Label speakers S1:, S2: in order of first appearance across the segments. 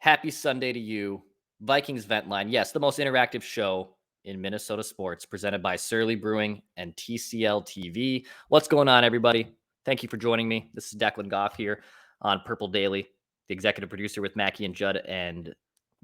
S1: Happy Sunday to you. Vikings Vent Line. Yes, the most interactive show in Minnesota sports, presented by Surly Brewing and TCL TV. What's going on, everybody? Thank you for joining me. This is Declan Goff here on Purple Daily, the executive producer with Mackie and Judd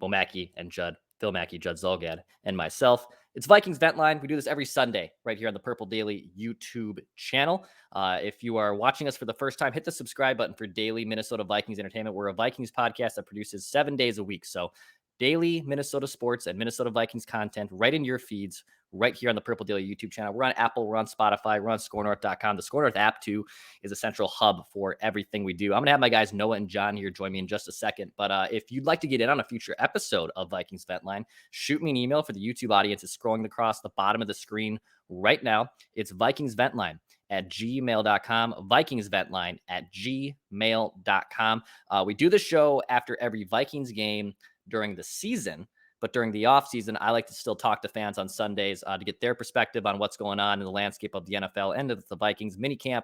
S1: Mackie and Judd, Phil Mackey, Judd Zolgad, and myself. It's Vikings Vent Line. We do this every Sunday right here on the Purple Daily YouTube channel. If you are watching us for the first time, hit the subscribe button for daily Minnesota Vikings entertainment. We're a Vikings podcast that produces 7 days a week. So daily Minnesota sports and Minnesota Vikings content right in your feeds right here on the Purple Daily YouTube channel. We're on Apple, we're on Spotify, we're on scorenorth.com. The Score North app, too, is a central hub for everything we do. I'm going to have my guys Noah and John here join me in just a second. But if you'd like to get in on a future episode of Vikings Vent Line, shoot me an email for the YouTube audience. It's scrolling across the bottom of the screen right now. It's vikingsventline@gmail.com, vikingsventline@gmail.com. We do the show after every Vikings game during the season. But during the offseason, I like to still talk to fans on Sundays to get their perspective on what's going on in the landscape of the NFL and of the Vikings. Minicamp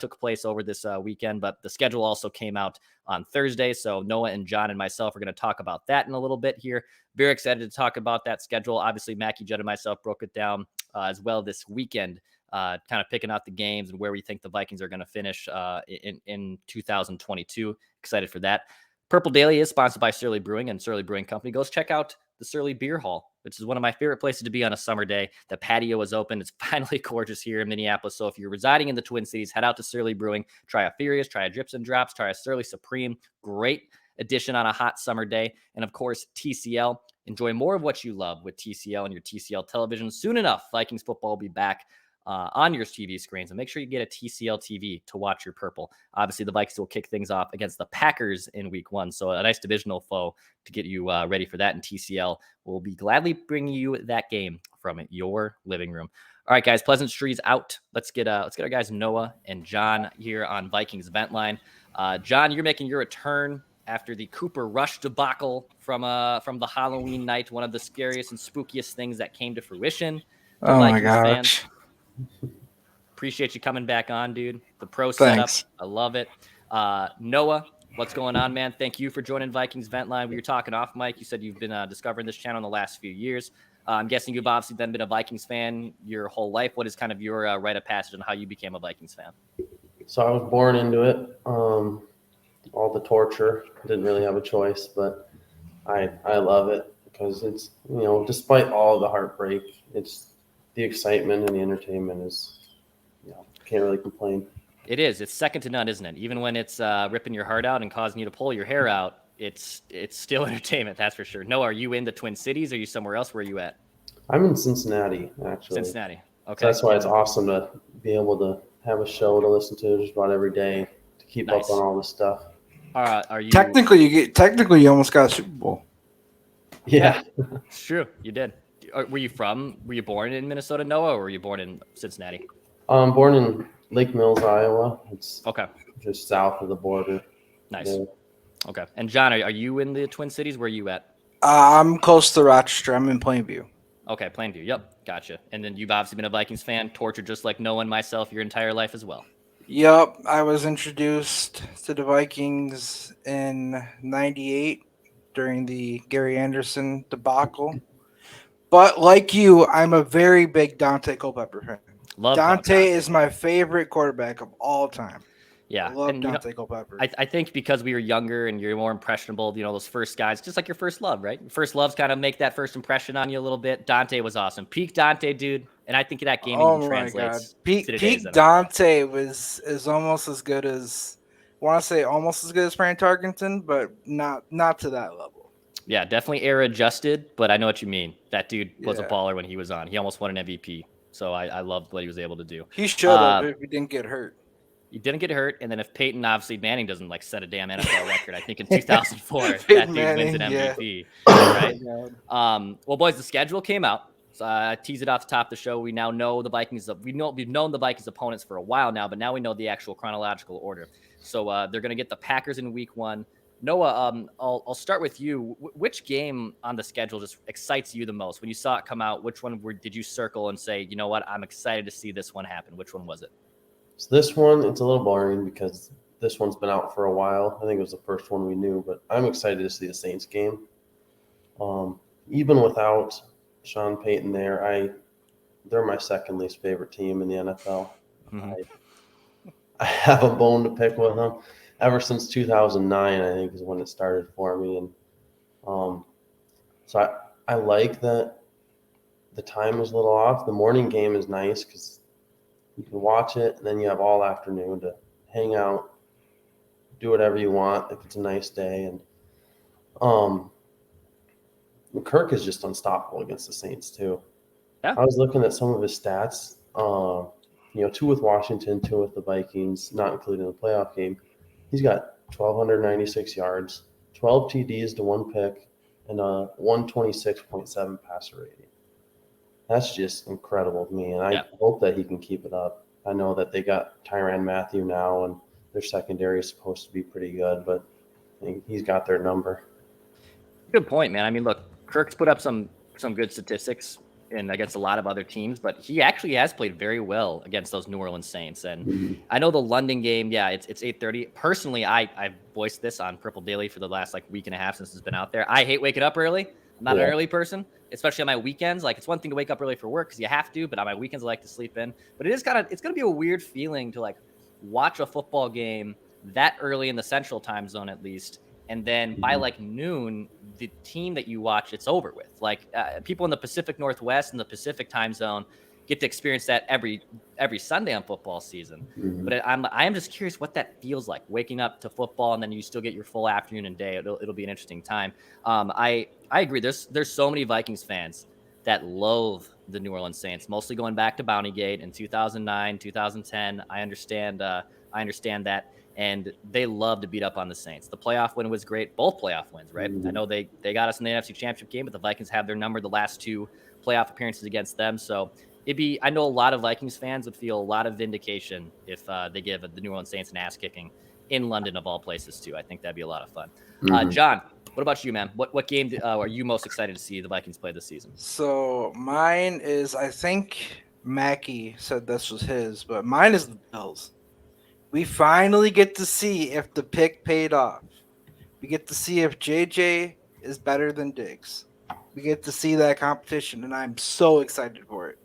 S1: took place over this weekend, but the schedule also came out on Thursday. So Noah and John and myself are going to talk about that in a little bit here. Very excited to talk about that schedule. Obviously, Mackie, Judd, and myself broke it down as well this weekend, kind of picking out the games and where we think the Vikings are going to finish in 2022. Excited for that. Purple Daily is sponsored by Surly Brewing and Surly Brewing Company. Go check out the Surly Beer Hall, which is one of my favorite places to be on a summer day. The patio is open. It's finally gorgeous here in Minneapolis. So if you're residing in the Twin Cities, head out to Surly Brewing. Try a Furious, try a Drips and Drops, try a Surly Supreme. Great addition on a hot summer day. And of course, TCL. Enjoy more of what you love with TCL and your TCL television. Soon enough, Vikings football will be back on your TV screens, and make sure you get a TCL TV to watch your purple. Obviously, the Vikings will kick things off against the Packers in week 1, so a nice divisional foe to get you ready for that, and TCL will be gladly bringing you that game from your living room. All right, guys, pleasantries out. Let's get our guys Noah and John here on Vikings Vent Line. John, you're making your return after the Cooper Rush debacle from the Halloween night, one of the scariest and spookiest things that came to fruition.
S2: Oh
S1: Vikings
S2: my gosh.
S1: Fans. Appreciate you coming back on, dude. The pro setup, I love it. Noah, what's going on, man? Thank you for joining Vikings Vent Line. We were talking off mic. You said you've been discovering this channel in the last few years. I'm guessing you've obviously then been a Vikings fan your whole life. What is kind of your rite of passage on how you became a Vikings fan?
S3: So I was born into it. All the torture. Didn't really have a choice, but I love it because it's, despite all the heartbreak, it's the excitement and the entertainment is, can't really complain.
S1: It is. It's second to none, isn't it? Even when it's ripping your heart out and causing you to pull your hair out, it's still entertainment, that's for sure. Noah, are you in the Twin Cities? Or are you somewhere else? Where are you at?
S3: I'm in Cincinnati, actually.
S1: Cincinnati. Okay.
S3: So that's why it's awesome to be able to have a show to listen to just about every day to keep up on all this stuff.
S1: Are you
S2: technically you almost got a Super Bowl?
S3: Yeah.
S1: It's true. You did. Were you born in Minnesota, Noah, or were you born in Cincinnati?
S3: I'm born in Lake Mills, Iowa. It's
S1: okay,
S3: just south of the border.
S1: Nice. Yeah. Okay. And John, are you in the Twin Cities? Where are you at?
S2: I'm close to Rochester. I'm in Plainview.
S1: Okay, Plainview. Yep, gotcha. And then you've obviously been a Vikings fan, tortured just like Noah and myself your entire life as well.
S2: Yep, I was introduced to the Vikings in '98 during the Gary Anderson debacle. But like you, I'm a very big Dante Culpepper fan. Dante is my favorite quarterback of all time.
S1: Yeah,
S2: I love Dante Culpepper.
S1: I think because we were younger and you're more impressionable, those first guys, just like your first love, right? First loves kind of make that first impression on you a little bit. Dante was awesome. Peak Dante, dude. And I think that game even translates.
S2: Peak Dante is almost as good as, I want to say almost as good as Fran Tarkenton, but not to that level.
S1: Yeah, definitely era adjusted, but I know what you mean. That dude was a baller when he was on. He almost won an MVP. So I loved what he was able to do.
S2: He should have if he didn't get hurt.
S1: He didn't get hurt, and then if Peyton Manning doesn't set a damn NFL record, I think in 2004 that dude wins an MVP. Right? Well, boys, the schedule came out. So I teased it off the top of the show. We now know the Vikings. We've known the Vikings opponents for a while now, but now we know the actual chronological order. So they're going to get the Packers in week 1. Noah, I'll start with you. Which game on the schedule just excites you the most? When you saw it come out, which one did you circle and say, you know what, I'm excited to see this one happen? Which one was it?
S3: So this one, it's a little boring because this one's been out for a while. I think it was the first one we knew, but I'm excited to see the Saints game. Even without Sean Payton there, they're my second least favorite team in the NFL.
S1: Mhm.
S3: I have a bone to pick with them. Ever since 2009, I think is when it started for me, and so I like that the time is a little off. The morning game is nice because you can watch it, and then you have all afternoon to hang out, do whatever you want if it's a nice day. And um, Kirk is just unstoppable against the Saints too.
S1: Yeah.
S3: I was looking at some of his stats. 2 with Washington, 2 with the Vikings, not including the playoff game. He's got 1,296 yards, 12 TDs to 1 pick, and a 126.7 passer rating. That's just incredible to me, and I hope that he can keep it up. I know that they got Tyrann Mathieu now, and their secondary is supposed to be pretty good, but I think he's got their number.
S1: Good point, man. I mean, look, Kirk's put up some good statistics and against a lot of other teams, but he actually has played very well against those New Orleans Saints. And I know the London game, it's 8:30. Personally, I've voiced this on Purple Daily for the last week and a half since it's been out there. I hate waking up early. I'm not an early person, especially on my weekends. Like, it's one thing to wake up early for work because you have to, but on my weekends I like to sleep in. But it's going to be a weird feeling to watch a football game that early in the Central Time Zone, at least. And then by noon, the team that you watch, it's over with. People in the Pacific Northwest and the Pacific time zone get to experience that every Sunday on football season. But I am just curious what that feels like, waking up to football and then you still get your full afternoon and day. It'll be an interesting time. I agree. There's so many Vikings fans that loathe the New Orleans Saints, mostly going back to Bountygate in 2009, 2010. I understand that. And they love to beat up on the Saints. The playoff win was great. Both playoff wins, right? I know they got us in the NFC Championship game, but the Vikings have their number the last 2 playoff appearances against them. So I know a lot of Vikings fans would feel a lot of vindication if they give the New Orleans Saints an ass kicking in London of all places too. I think that'd be a lot of fun. John, what about you, man? What game are you most excited to see the Vikings play this season?
S2: So mine is, I think Mackie said this was his, but mine is the Bills. We finally get to see if the pick paid off. We get to see if JJ is better than Diggs. We get to see that competition, and I'm so excited for it.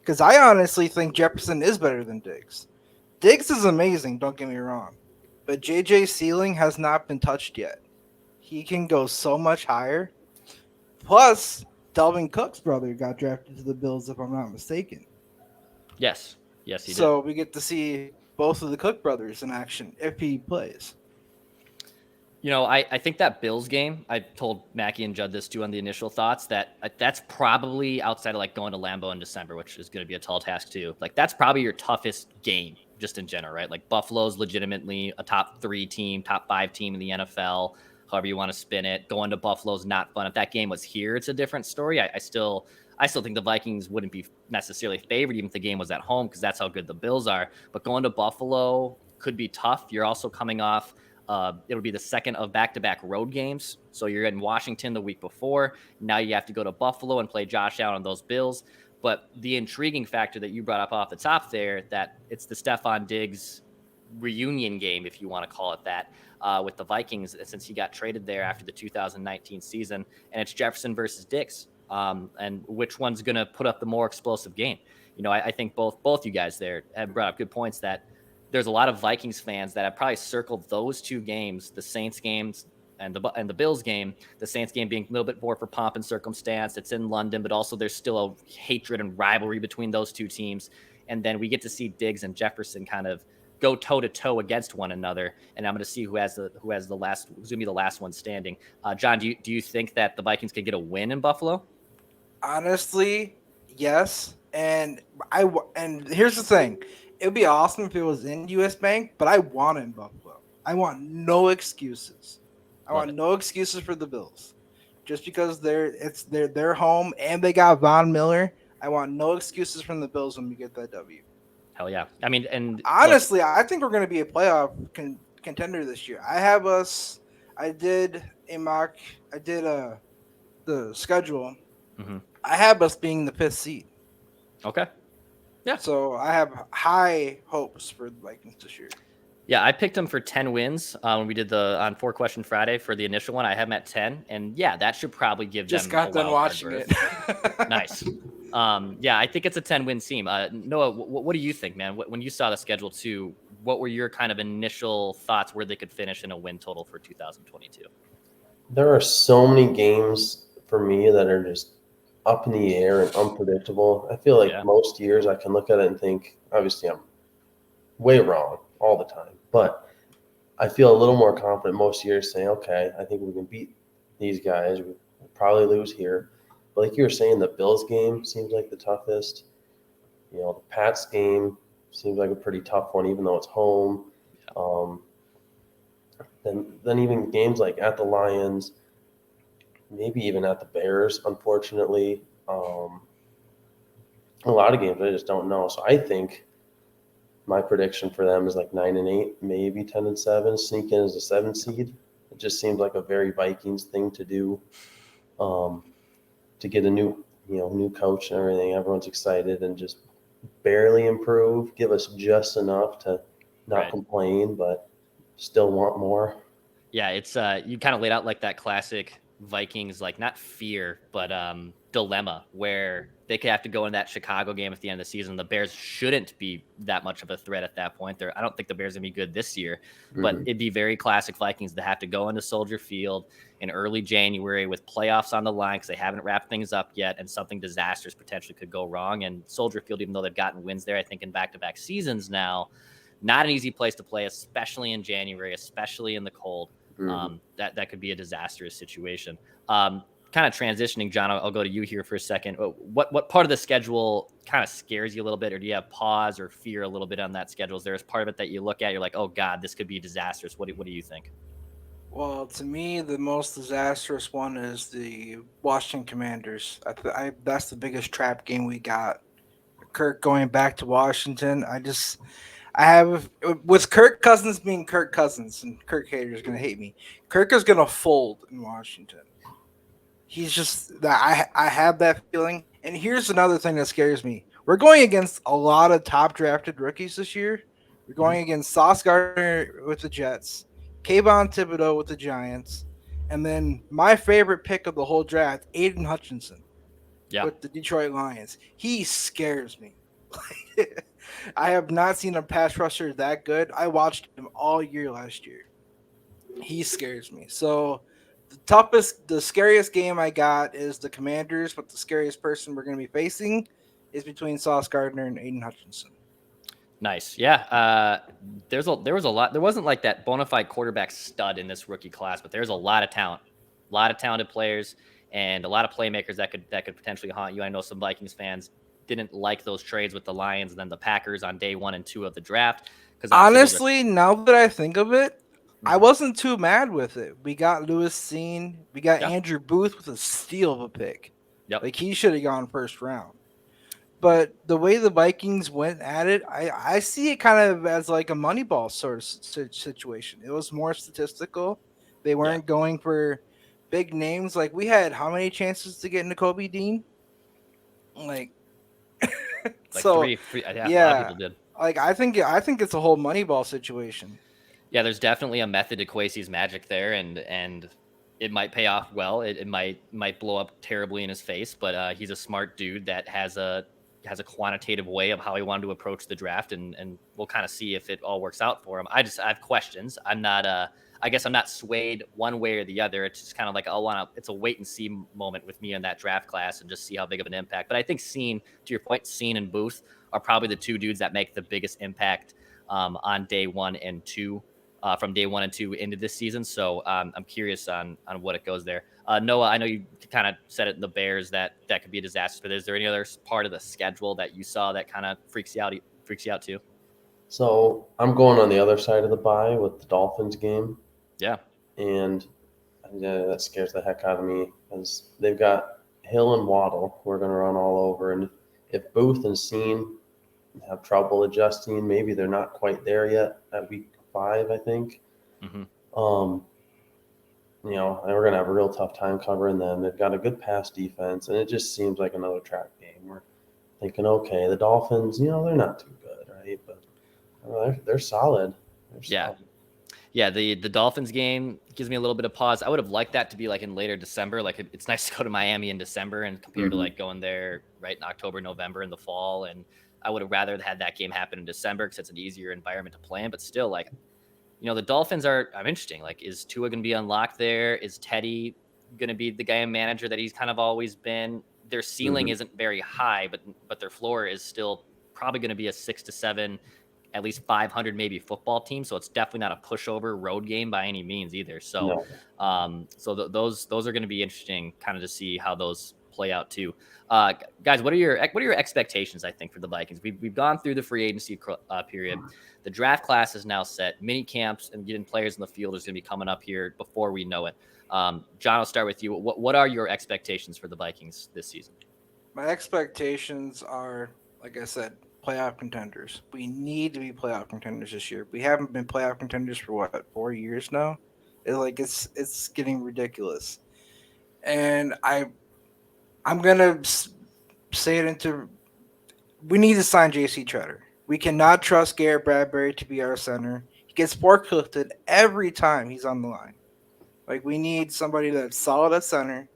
S2: Because I honestly think Jefferson is better than Diggs. Diggs is amazing, don't get me wrong. But JJ's ceiling has not been touched yet. He can go so much higher. Plus, Dalvin Cook's brother got drafted to the Bills, if I'm not mistaken.
S1: Yes, he did.
S2: So we get to see both of the Cook brothers in action if he plays.
S1: I think that Bills game, I told Mackie and Judd this too on the initial thoughts, that's probably outside of going to Lambeau in December, which is going to be a tall task too. That's probably your toughest game just in general, right? Buffalo's legitimately a top 3 team, top 5 team in the NFL, however you want to spin it. Going to Buffalo's not fun. If that game was here, it's a different story. I still think the Vikings wouldn't be necessarily favored even if the game was at home because that's how good the Bills are. But going to Buffalo could be tough. You're also coming off it'll be the second of back-to-back road games. So you're in Washington the week before. Now you have to go to Buffalo and play Josh Allen on those Bills. But the intriguing factor that you brought up off the top there, that it's the Stephon Diggs reunion game, if you want to call it that, with the Vikings, since he got traded there after the 2019 season. And it's Jefferson versus Diggs. And which one's going to put up the more explosive game? I think both you guys there have brought up good points that there's a lot of Vikings fans that have probably circled those 2 games, the Saints games and the Bills game, the Saints game being a little bit more for pomp and circumstance. It's in London, but also there's still a hatred and rivalry between those 2 teams. And then we get to see Diggs and Jefferson kind of go toe to toe against one another. And I'm going to see who's going to be the last one standing. John, do you think that the Vikings could get a win in Buffalo?
S2: Honestly, yes. And here's the thing. It would be awesome if it was in US Bank, but I want it in Buffalo. I want no excuses. I want no excuses for the Bills. Just because they're home and they got Von Miller, I want no excuses from the Bills when we get that W.
S1: Hell yeah. I mean, and
S2: honestly, I think we're going to be a playoff contender this year. I did the schedule.
S1: Mm-hmm.
S2: I have us being the 5th seed.
S1: Okay. Yeah.
S2: So I have high hopes for the Vikings this year.
S1: Yeah, I picked them for 10 wins when we did on 4-Question Friday for the initial one. I have them at 10. And yeah, that should probably give
S2: Just
S1: them a
S2: got done
S1: wild card
S2: watching
S1: berth.
S2: it.
S1: Nice. Yeah, I think it's a 10-win team. Noah, what do you think, man? When you saw the schedule too, what were your kind of initial thoughts where they could finish in a win total for 2022?
S3: There are so many games for me that are just up in the air and unpredictable. I feel like most years I can look at it and think, obviously I'm way wrong all the time, but I feel a little more confident most years saying, okay, I think we can beat these guys. We'll probably lose here. But like you were saying, the Bills game seems like the toughest. The Pats game seems like a pretty tough one, even though it's home. Then even games like at the Lions, maybe even at the Bears, unfortunately. A lot of games I just don't know. So I think my prediction for them is like 9-8, maybe 10-7, sneak in as a 7 seed. It just seems like a very Vikings thing to do, to get a new coach and everything. Everyone's excited and just barely improve, give us just enough to not complain, but still want more.
S1: Yeah, it's you kind of laid out like that classic Vikings, like not fear, but dilemma where they could have to go in that Chicago game at the end of the season. The Bears shouldn't be that much of a threat at that point. I don't think the Bears are going to be good this year, but it'd be very classic Vikings to have to go into Soldier Field in early January with playoffs on the line because they haven't wrapped things up yet and something disastrous potentially could go wrong. And Soldier Field, even though they've gotten wins there, I think in back-to-back seasons now, not an easy place to play, especially in January, especially in the cold. That could be a disastrous situation. Kind of transitioning, John, I'll go to you here for a second. What part of the schedule kind of scares you a little bit, or do you have pause or fear a little bit on that schedule? Is there part of it that you look at, you're like, oh God, this could be disastrous? What do you think?
S2: Well, to me, the most disastrous one is the Washington Commanders. That's the biggest trap game we got. Kirk going back to Washington. I have with Kirk Cousins being Kirk Cousins, and Kirk haters gonna hate me. Kirk is gonna fold in Washington. He's just that I have that feeling. And here's another thing that scares me. We're going against a lot of top drafted rookies this year. We're going against Sauce Gardner with the Jets, Kayvon Thibodeau with the Giants, and then my favorite pick of the whole draft, Aiden Hutchinson with the Detroit Lions. He scares me. I have not seen a pass rusher that good. I watched him all year last year. He scares me. So the scariest game I got is the Commanders, but the scariest person we're going to be facing is between Sauce Gardner and Aiden Hutchinson.
S1: Nice. Yeah. There was a lot. There wasn't like that bona fide quarterback stud in this rookie class, but there's a lot of talent, a lot of talented players, and a lot of playmakers that could potentially haunt you. I know some Vikings fans didn't like those trades with the Lions and then the Packers on day 1 and 2 of the draft. Because
S2: honestly, now that I think of it, I wasn't too mad with it. We got Lewis Seen. We got Andrew Booth with a steal of a pick. Like he should have gone first round. But the way the Vikings went at it, I see it kind of as like a Moneyball sort of situation. It was more statistical. They weren't going for big names. Like we had how many chances to get Nakobe Dean? Like so,
S1: three. A lot of people did.
S2: Like I think it's a whole Moneyball situation.
S1: Yeah, there's definitely a method to Kwesi's magic there, and it might pay off well. It might blow up terribly in his face, but he's a smart dude that has a quantitative way of how he wanted to approach the draft, and we'll kind of see if it all works out for him. I have questions. I guess I'm not swayed one way or the other. It's just kind of like it's a wait and see moment with me in that draft class and just see how big of an impact. But I think to your point, Seen and Booth are probably the two dudes that make the biggest impact on day 1 and 2. From day 1 and 2 into this season. So I'm curious on what it goes there. Noah, I know you kind of said it in the Bears that could be a disaster, but is there any other part of the schedule that you saw that kind of freaks you out too?
S3: So I'm going on the other side of the bye with the Dolphins game.
S1: Yeah.
S3: And that scares the heck out of me because they've got Hill and Waddle who are going to run all over. And if Booth and Seen have trouble adjusting, maybe they're not quite there yet at week 5, I think. And we're going to have a real tough time covering them. They've got a good pass defense, and it just seems like another trap game. We're thinking, okay, the Dolphins, they're not too good, right? But they're solid.
S1: Yeah. Yeah, the Dolphins game gives me a little bit of pause. I would have liked that to be like in later December. Like it's nice to go to Miami in December and compared to like going there right in October, November in the fall. And I would have rather had that game happen in December because it's an easier environment to play in. But still, like, the Dolphins I'm interesting. Like, is Tua going to be unlocked there? Is Teddy going to be the guy and manager that he's kind of always been? Their ceiling isn't very high, but their floor is still probably going to be a 6 to 7, at least 500 maybe football team. So it's definitely not a pushover road game by any means either. So, those are going to be interesting, kind of to see how those play out too. Guys, what are your expectations? I think for the Vikings, we've gone through the free agency period. The draft class is now set. Mini camps and getting players in the field is going to be coming up here before we know it. John, I'll start with you. What are your expectations for the Vikings this season?
S2: My expectations are, like I said, playoff contenders. We need to be playoff contenders this year. We haven't been playoff contenders for what, 4 years now? It's getting ridiculous. And I'm gonna say it into. We need to sign J.C. Treader. We cannot trust Garrett Bradbury to be our center. He gets forklifted every time he's on the line. Like, we need somebody that's solid at center.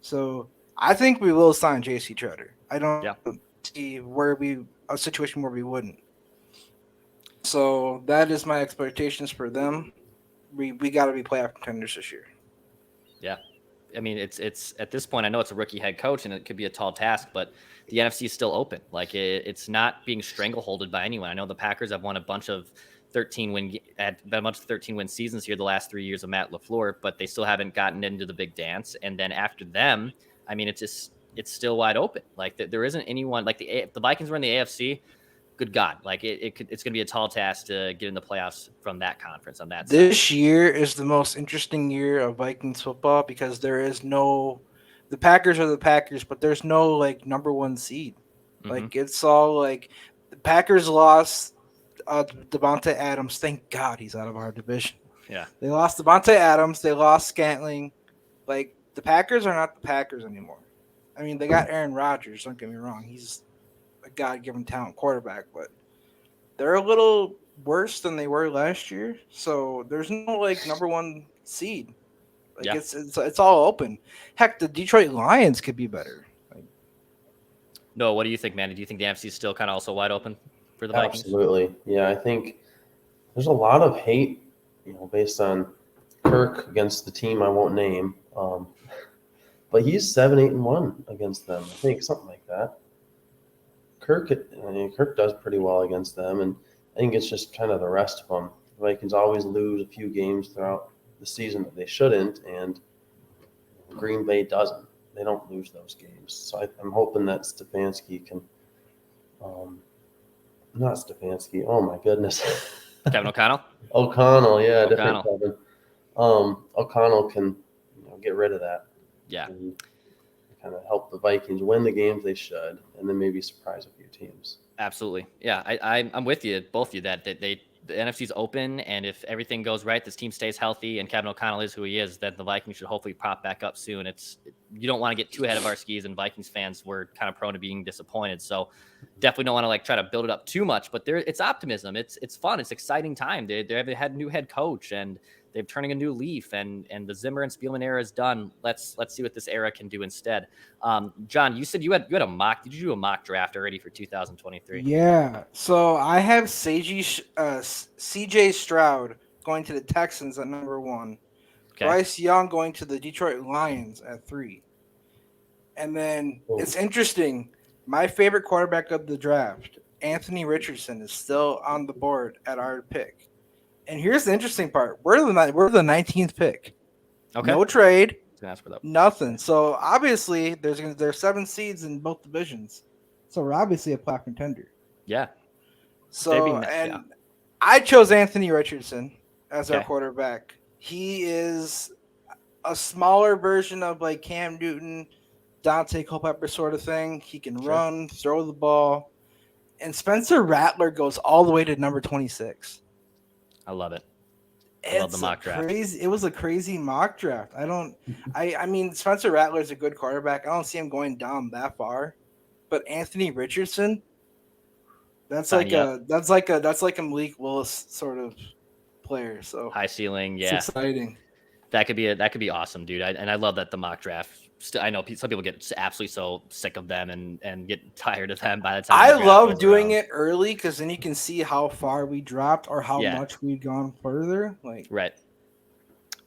S2: So I think we will sign J.C. Treader. I don't see a situation where we wouldn't. So that is my expectations for them. We got to be playoff contenders this year.
S1: Yeah. I mean, it's at this point, I know it's a rookie head coach and it could be a tall task, but the NFC is still open. Like it's not being strangleholded by anyone. I know the Packers have won a bunch of 13 win seasons here the last 3 years of Matt LaFleur, but they still haven't gotten into the big dance. And then after them, I mean, it's still wide open. Like there isn't anyone like the Vikings were in the AFC. Good God, like it's going to be a tall task to get in the playoffs from that conference on that side.
S2: This year is the most interesting year of Vikings football because there is no, the Packers are the Packers, but there's no like number one seed. Like it's all like the Packers lost Devontae Adams. Thank God he's out of our division.
S1: Yeah,
S2: they lost Devontae Adams. They lost Scantling. Like the Packers are not the Packers anymore. I mean, they got Aaron Rodgers. Don't get me wrong; he's a God-given talent quarterback, but they're a little worse than they were last year. So there's no like number one seed. Like it's all open. Heck, the Detroit Lions could be better.
S1: No, what do you think, Manny? Do you think the NFC is still kind of also wide open for the Vikings?
S3: Absolutely. Yeah, I think there's a lot of hate, based on Kirk against the team I won't name. But he's 7-8-1 against them. I think something like that. Kirk does pretty well against them, and I think it's just kind of the rest of them. The Vikings always lose a few games throughout the season that they shouldn't, and Green Bay doesn't. They don't lose those games. So I'm hoping that Stefanski can not Stefanski. Oh, my goodness.
S1: Kevin O'Connell?
S3: O'Connell, yeah, different Kevin. O'Connell can get rid of that.
S1: Yeah.
S3: And kind of help the Vikings win the games they should, and then maybe surprise a few teams.
S1: Absolutely. Yeah, I'm with you, both of you, that the NFC's open, and if everything goes right, this team stays healthy, and Kevin O'Connell is who he is, then the Vikings should hopefully pop back up soon. You don't want to get too ahead of our skis, and Vikings fans were kind of prone to being disappointed. So definitely don't want to try to build it up too much, but it's optimism. It's fun. It's exciting time. They had a new head coach, and they're turning a new leaf, and the Zimmer and Spielman era is done. Let's see what this era can do instead. John, you said you had a mock. Did you do a mock draft already for 2023?
S2: Yeah. So I have CJ Stroud going to the Texans at number 1. Okay. Bryce Young going to the Detroit Lions at 3. And then it's interesting. My favorite quarterback of the draft, Anthony Richardson, is still on the board at our pick. And here's the interesting part. We're the 19th pick. Okay. No trade. Nothing. So obviously there's 7 seeds in both divisions. So we're obviously a playoff contender.
S1: Yeah.
S2: So I chose Anthony Richardson as our quarterback. He is a smaller version of like Cam Newton, Dante Culpepper sort of thing. He can run, throw the ball. And Spencer Rattler goes all the way to number 26.
S1: I love it. I love the mock draft.
S2: It was a crazy mock draft. I mean, Spencer Rattler is a good quarterback. I don't see him going down that far. But Anthony Richardson, that's like a Malik Willis sort of player. So
S1: high ceiling.
S2: it's
S1: Yeah,
S2: exciting.
S1: that could be awesome, dude. And I love that the mock draft. I know some people get absolutely so sick of them and get tired of them by the time
S2: I
S1: the draft
S2: love
S1: goes
S2: doing
S1: around.
S2: it early because then you can see how far we dropped or how
S1: Yeah.
S2: much we've gone further. Like,
S1: Right.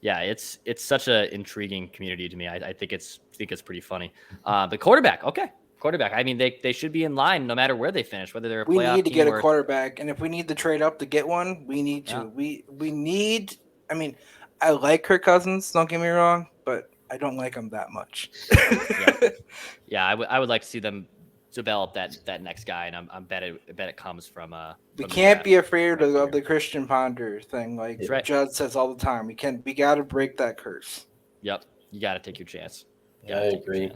S1: Yeah, it's such an intriguing community to me. I think it's pretty funny. The quarterback, okay, quarterback. I mean, they should be in line no matter where they finish, whether they're a
S2: we
S1: playoff
S2: need to
S1: team
S2: get a
S1: or
S2: quarterback, and if we need to trade up to get one, we need
S1: yeah.
S2: to. We need. I mean, I like Kirk Cousins. Don't get me wrong, but I don't like him that much.
S1: Yeah. I would like to see them develop that next guy, and I bet it comes from
S2: We
S1: from the
S2: can't
S1: draft
S2: be afraid
S1: next
S2: of
S1: year.
S2: the Christian Ponder thing, like
S1: That's right.
S2: Judd says all the time. We got to break that curse.
S1: Yep, you got to take your chance.
S3: Yeah, I agree.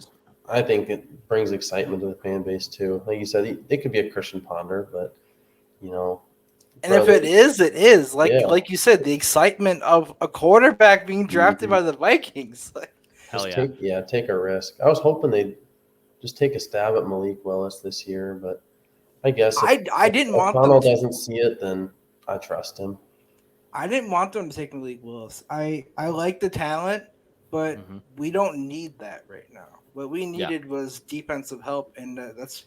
S3: I think it brings excitement to the fan base too. Like you said, it could be a Christian Ponder, but you know,
S2: And if it is like you said, the excitement of a quarterback being drafted by the Vikings. Like,
S1: Hell yeah.
S3: Take a risk. I was hoping they'd just take a stab at Malik Willis this year, but I guess
S2: I didn't want them
S3: O'Connell
S2: to.
S3: doesn't see it, then I trust him.
S2: I didn't want them to take Malik Willis. I like the talent, but we don't need that right now. What we needed was defensive help, and that's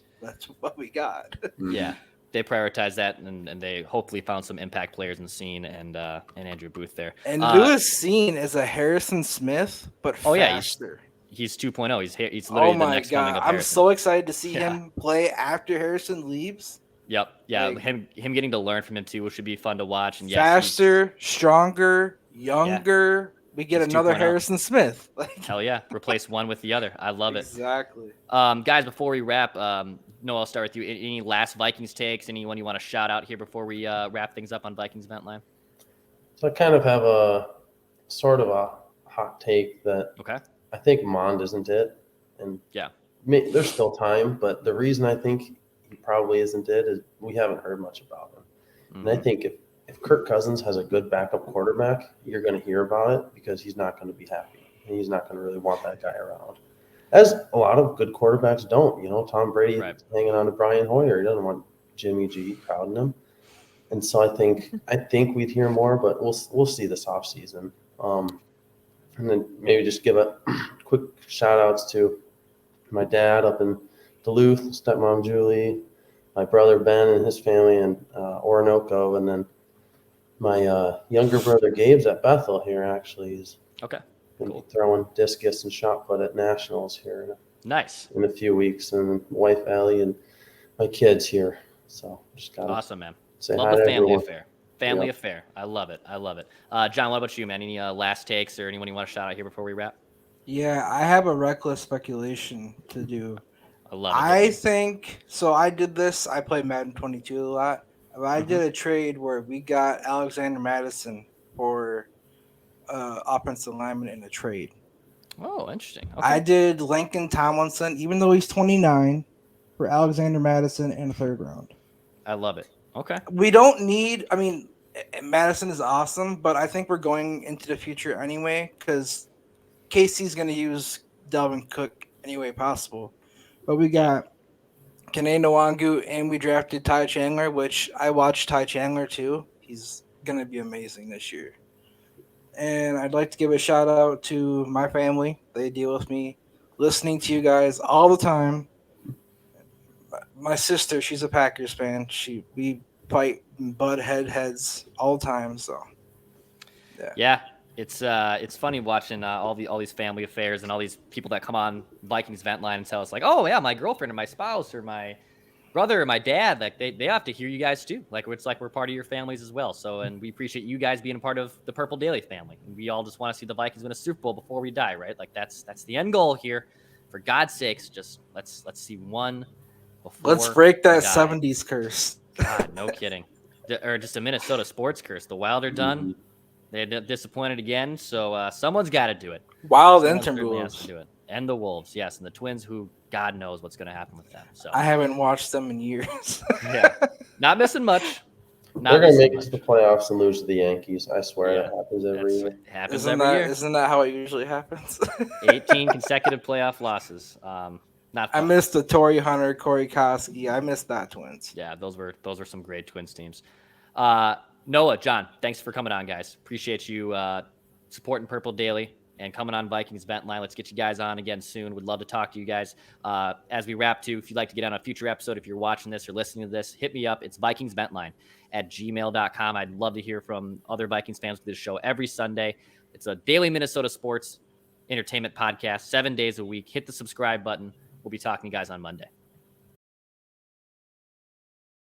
S2: what we got.
S1: Yeah, they prioritized that, and they hopefully found some impact players in the scene and Andrew Booth there.
S2: And Lewis Seen is a Harrison Smith, but faster.
S1: He's 2.0. He's literally the next coming of Harrison.
S2: I'm so excited to see him play after Harrison leaves.
S1: Yep. Yeah. Like, him getting to learn from him too, which should be fun to watch. And
S2: faster, stronger, younger. We get another Harrison Smith.
S1: Hell yeah. Replace one with the other. I love it.
S2: Exactly.
S1: Guys, before we wrap, Noah, I'll start with you. Any last Vikings takes? Anyone you want to shout out here before we wrap things up on Vikings Vent Line?
S3: So I kind of have a sort of a hot take that I think Mond isn't it. And there's still time, but the reason I think he probably isn't it is we haven't heard much about him. And I think if Kirk Cousins has a good backup quarterback, you're going to hear about it because he's not going to be happy. And he's not going to really want that guy around. As a lot of good quarterbacks don't. You know, Tom Brady hanging on to Brian Hoyer. He doesn't want Jimmy G crowding him. And so I think we'd hear more, but we'll see this offseason. And then maybe just give a quick shout-outs to my dad up in Duluth, stepmom Julie, my brother Ben and his family in Orinoco, and then my younger brother Gabe's at Bethel here actually. He's cool. Throwing discus and shot put at nationals here in a few weeks, and wife Allie and my kids here. So just got
S1: awesome, man.
S3: Say
S1: love
S3: hi
S1: the
S3: to
S1: family
S3: everyone.
S1: affair. Family affair. I love it. John, what about you, man? Any last takes or anyone you want to shout out here before we wrap?
S2: Yeah, I have a reckless speculation to do.
S1: I love it.
S2: I think so. I did this. I played Madden 22 a lot. I did a trade where we got Alexander Madison for offensive lineman in a trade.
S1: Oh, interesting. Okay.
S2: I did Lincoln Tomlinson, even though he's 29, for Alexander Madison in the third round.
S1: I love it. Okay.
S2: We don't need. I mean, Madison is awesome, but I think we're going into the future anyway because Casey's going to use Dalvin Cook any way possible. But we got Kene Nwangu, and we drafted Ty Chandler, which I watched Ty Chandler too. He's going to be amazing this year. And I'd like to give a shout out to my family. They deal with me, listening to you guys all the time. My sister, she's a Packers fan. We fight and butt heads all the time. So,
S1: yeah, it's funny watching all these family affairs and all these people that come on Vikings Vent Line and tell us like, oh yeah, my girlfriend or my spouse or my brother or my dad, like they have to hear you guys too. Like it's like we're part of your families as well. So, and we appreciate you guys being a part of the Purple Daily family. And we all just want to see the Vikings win a Super Bowl before we die, right? Like that's the end goal here. For God's sakes, just let's see one.
S2: Let's break that 70s curse.
S1: God, no kidding. Or just a Minnesota sports curse. The Wild are done. They're disappointed again. So someone's got to do it.
S2: Wild and Timberwolves.
S1: Do it. And the Wolves, yes. And the Twins, who God knows what's going to happen with them. So
S2: I haven't watched them in years.
S1: Yeah. Not missing much.
S3: They're going to make it to the playoffs and lose to the Yankees. I swear that happens every year.
S1: Happens every year.
S2: Isn't that how it usually happens?
S1: 18 consecutive playoff losses. Not fun.
S2: I missed the Torrey Hunter, Corey Koski. I missed that Twins.
S1: Yeah, those were some great Twins teams. Noah, Noah, John, thanks for coming on, guys. Appreciate you supporting Purple Daily and coming on Vikings Vent Line. Let's get you guys on again soon. Would love to talk to you guys. As we wrap too, if you'd like to get on a future episode, if you're watching this or listening to this, hit me up. It's vikingsventline@gmail.com. I'd love to hear from other Vikings fans with this show every Sunday. It's a daily Minnesota sports entertainment podcast, 7 days a week. Hit the subscribe button. We'll be talking to you guys on Monday.